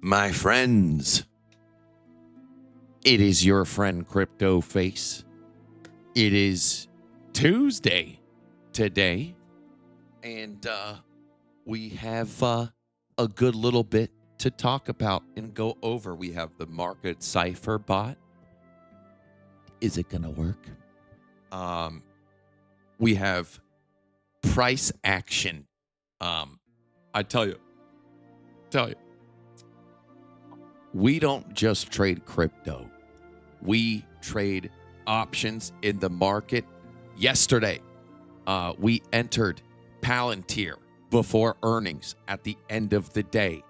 My friends, it is your friend CryptoFace. It is Tuesday today, and we have a good little bit to talk about and go over. We have the Market Cipher bot. Is it going to work? We have price action. I tell you. We don't just trade crypto. We trade options in the market. Yesterday, we entered Palantir before earnings at the end of the day.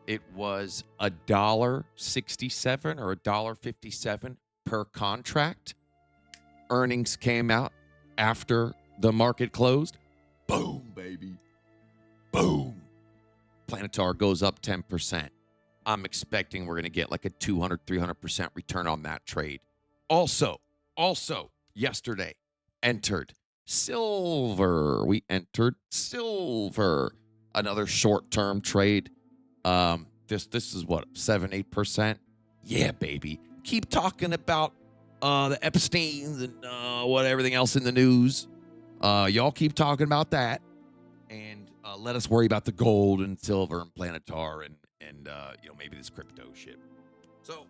It was $1.67 or $1.57 per contract. Earnings came out after the market closed. Boom, baby. Boom. Planetar goes up 10%. I'm expecting we're going to get like a 200, 300% return on that trade. Also, yesterday, entered silver. We entered silver. Another short-term trade. This is what, 7-8%? Yeah, baby. Keep talking about the Epsteins and what everything else in the news. Y'all keep talking about that, and let us worry about the gold and silver and Planetar and maybe this crypto shit. So,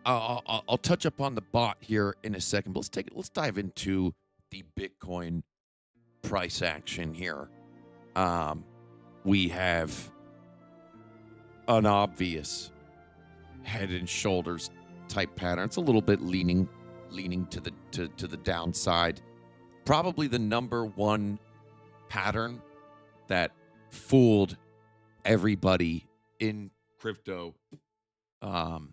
I'll touch up on the bot here in a second. But let's dive into the Bitcoin price action here. We have an obvious head and shoulders type pattern. It's a little bit leaning to the downside. Probably the number one pattern that fooled everybody in crypto, and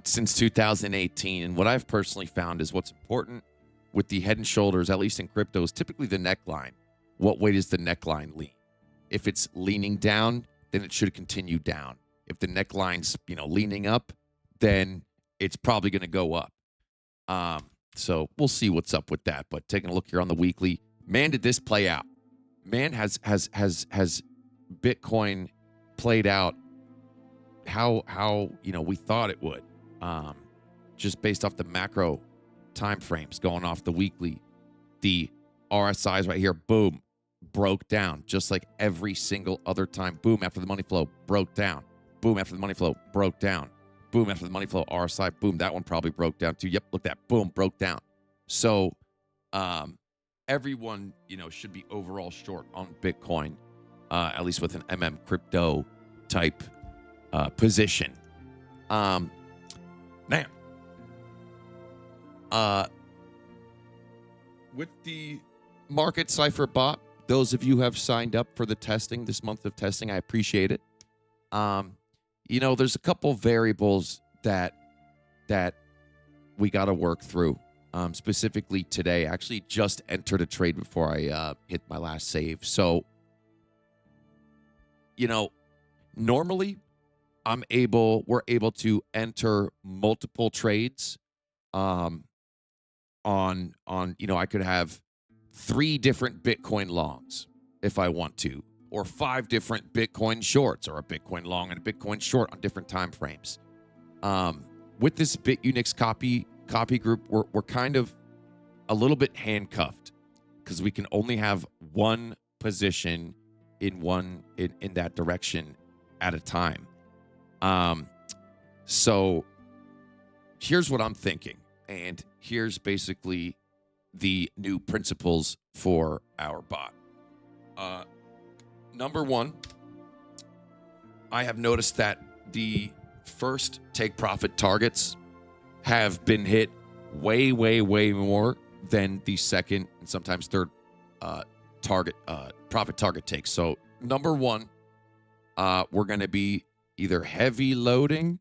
since 2018. And what I've personally found is what's important with the head and shoulders, at least in crypto, is typically the neckline. What way does the neckline lean? If it's leaning down, then it should continue down. If the neckline's, leaning up, then it's probably going to go up. So we'll see what's up with that. But taking a look here on the weekly, man, did this play out? Man, has Bitcoin played out how we thought it would, just based off the macro time frames going off the weekly. The RSIs right here, boom, broke down just like every single other time. Boom, after the money flow, broke down. Boom, after the money flow, broke down. Boom, after the money flow, RSI, boom, that one probably broke down too. Yep, look at that, boom, broke down. So everyone, should be overall short on Bitcoin, at least with an crypto type position. Now, with the Market Cipher bot, those of you who have signed up for the testing, this month of testing, I appreciate it. There's a couple variables that we got to work through. Specifically today, I actually just entered a trade before I hit my last save. So, normally we're able to enter multiple trades. I could have 3 different Bitcoin longs if I want to, or 5 different Bitcoin shorts, or a Bitcoin long and a Bitcoin short on different time frames. With this BitUNix copy group, we're kind of a little bit handcuffed because we can only have one position in that direction at a time. So here's what I'm thinking, and here's basically the new principles for our bot. Number one, I have noticed that the first take profit targets have been hit way more than the second and sometimes third profit target takes. So number one, we're going to be either heavy loading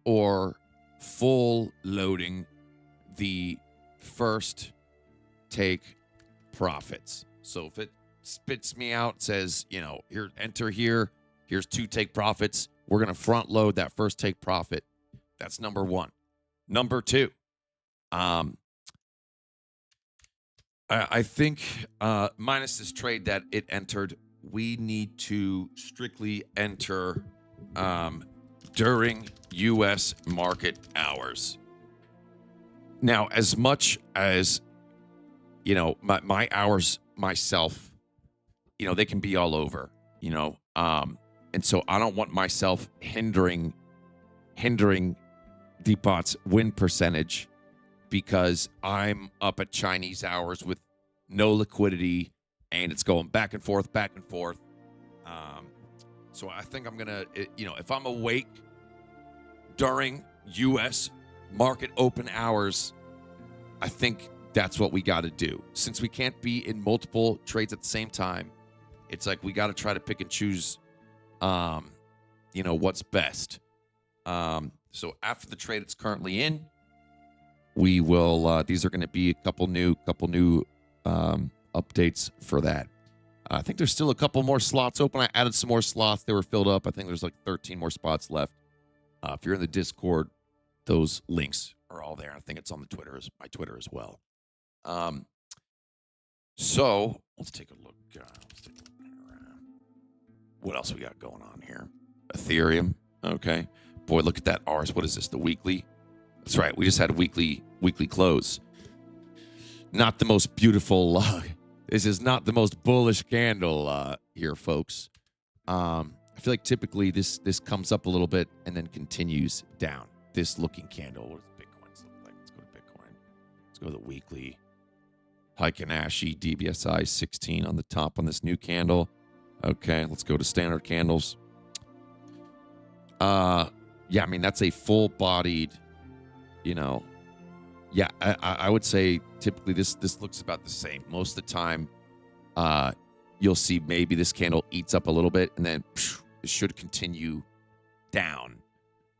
or full loading the first take profits. So if it spits me out, says, here, enter here, here's 2 take profits, we're going to front load that first take profit. That's number one. Number two, I think minus this trade that it entered we need to strictly enter during U.S. market hours. Now, as much as, you know, my hours myself, you know, they can be all over, you know, and so I don't want myself hindering Depot's win percentage because I'm up at Chinese hours with no liquidity and it's going back and forth. So I think I'm gonna, you know, if I'm awake during U.S. market open hours, I think that's what we got to do. Since we can't be in multiple trades at the same time, it's like we got to try to pick and choose, you know, what's best. So after the trade it's currently in, we will. These are going to be a couple new updates for that. I think there's still a couple more slots open. I added some more slots. They were filled up. I think there's like 13 more spots left. If you're in the Discord, those links are all there. I think it's on the my Twitter as well. So let's take a look. What else we got going on here? Ethereum. Okay. Boy, look at that ours. What is this? The weekly? That's right. We just had a weekly close. Not the most beautiful. This is not the most bullish candle here, folks. I feel like typically this comes up a little bit and then continues down. This looking candle. What does Bitcoin's look like? Let's go to Bitcoin. Let's go to the weekly. Heikin-Ashi DBSI 16 on the top on this new candle. Okay, let's go to standard candles. Yeah, I mean that's a full-bodied, you know. Yeah, I would say typically this looks about the same. Most of the time, you'll see maybe this candle eats up a little bit and then it should continue down.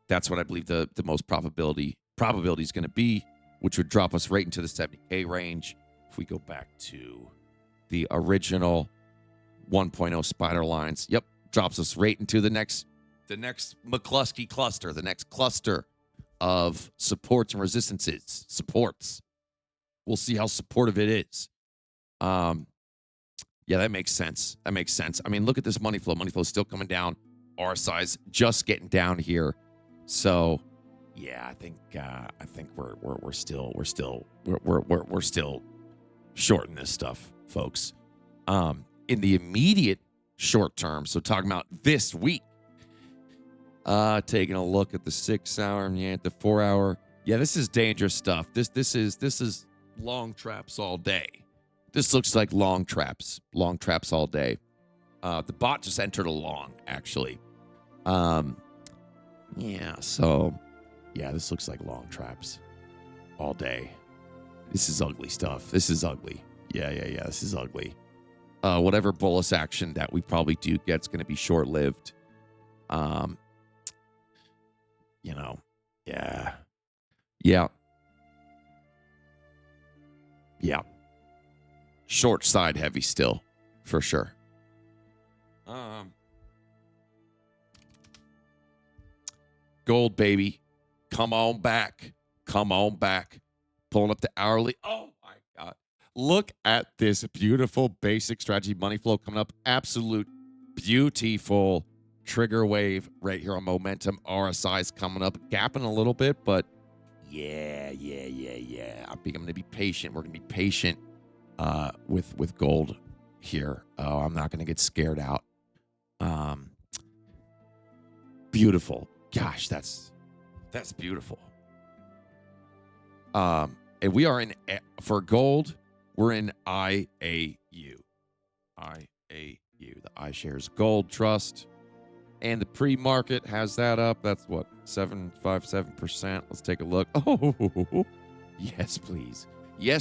That's what I believe the most probability is going to be, which would drop us right into the 70K range. If we go back to the original 1.0 spider lines, yep, drops us right into the next McCluskey cluster, the next cluster of supports and resistances. Supports. We'll see how supportive it is. Yeah, that makes sense. I mean, look at this money flow. Money flow is still coming down. RSI's just getting down here. So, yeah, I think we're still shorting this stuff, folks. In the immediate short term, so talking about this week, taking a look at the 6 hour, yeah, the 4 hour. Yeah, this is dangerous stuff. This is long traps all day. This looks like long traps all day. The bot just entered a long, actually. Yeah, so yeah, this looks like long traps all day. This is ugly stuff. This is ugly. Yeah, this is ugly. Whatever bullish action that we probably do get is going to be short-lived. You know, yeah. Short side heavy still, for sure. Gold, baby. Come on back. Pulling up the hourly. Oh, my God. Look at this beautiful basic strategy money flow coming up. Absolute beautiful trigger wave right here on momentum. RSI's coming up, gapping a little bit, but yeah. I'm going to be patient. We're going to be patient with gold here. Oh, I'm not going to get scared out. Beautiful. Gosh, that's beautiful. And we are in, for gold, we're in IAU. The iShares Gold Trust. And the pre-market has that up. That's what, 757%. Let's take a look. Oh, yes, please. I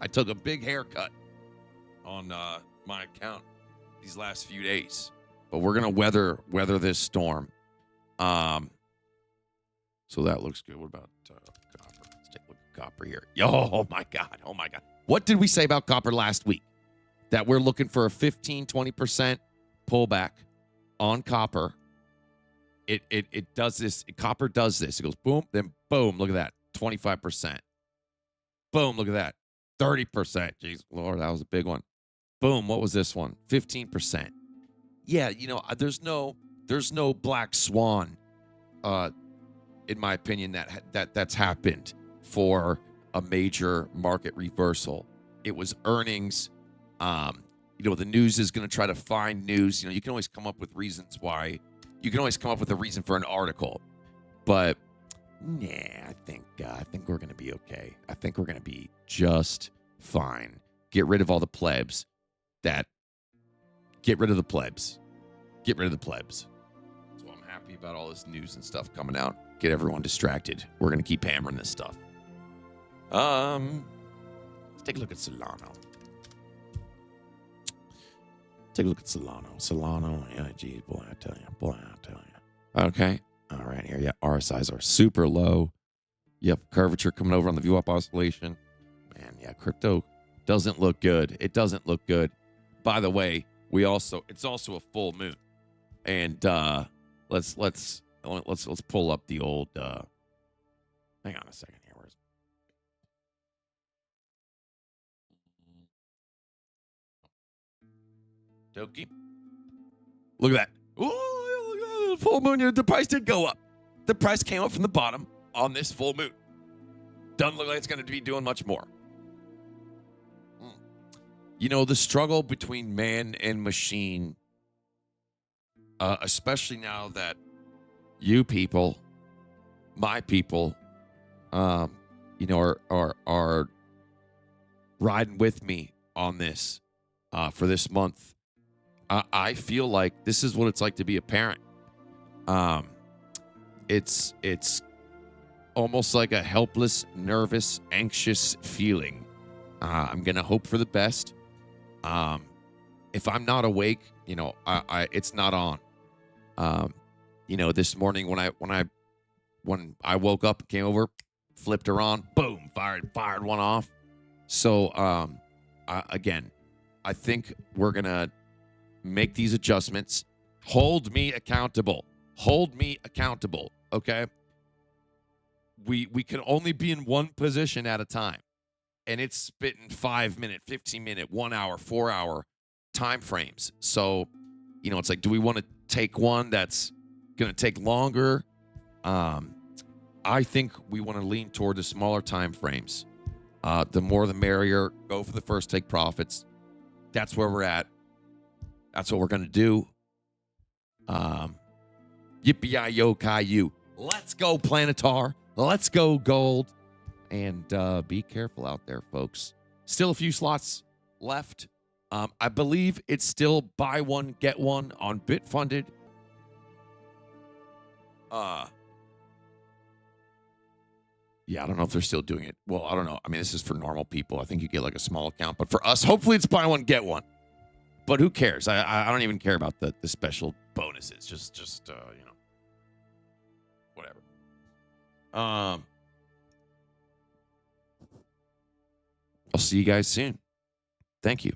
took a big haircut on my account these last few days. But we're going to weather this storm. So that looks good. What about copper? Let's take a look at copper here. Oh, my God. What did we say about copper last week? That we're looking for a 15-20% pullback on copper. It does this. Copper does this. It goes boom, then boom. Look at that. 25%. Boom. Look at that. 30%. Jeez, Lord, that was a big one. Boom. What was this one? 15%. Yeah, you know, there's no black swan, in my opinion, that's happened for a major market reversal. It was earnings. You know, the news is going to try to find news. You know, you can always come up with reasons why. You can always come up with a reason for an article, but nah, I think we're going to be okay. I think we're going to be just fine. Get rid of all the plebs. Get rid of the plebs. Get rid of the plebs. So I'm happy about all this news and stuff coming out. Get everyone distracted. We're going to keep hammering this stuff. Let's take a look at Solano. Take a look at Solano. Solano, yeah, geez, boy, I tell you. Okay. All right, here, yeah, RSIs are super low. Yep, curvature coming over on the VWAP oscillation. Man, yeah, crypto doesn't look good. It doesn't look good. By the way, it's also a full moon. And let's pull up the old hang on a second here. Where's Doki? Look at that. Ooh, full moon. The price did go up. The price came up from the bottom on this full moon. Doesn't look like it's going to be doing much more. You know, the struggle between man and machine, especially now that you people, my people, you know, are riding with me on this for this month. I feel like this is what it's like to be a parent. It's almost like a helpless, nervous, anxious feeling. I'm gonna hope for the best. If I'm not awake, you know, it's not on. You know, this morning when I woke up, came over, flipped her on, boom, fired one off. So again, I think we're gonna make these adjustments. Hold me accountable. Okay. We can only be in one position at a time. And it's spitting 5 minute, 15 minute, 1 hour, 4 hour time frames. So, you know, it's like, do we want to take one that's going to take longer? I think we want to lean toward the smaller time frames. The more the merrier. Go for the first take profits. That's where we're at. That's what we're going to do. Yippee-yi-yo, Caillou. Let's go, Planetar. Let's go, gold. And be careful out there, folks. Still a few slots left. I believe it's still buy one, get one on BitFunded. Yeah, I don't know if they're still doing it. Well, I don't know. I mean, this is for normal people. I think you get like a small account. But for us, hopefully it's buy one, get one. But who cares? I don't even care about the special bonuses. Just you know, whatever. I'll see you guys soon. Thank you.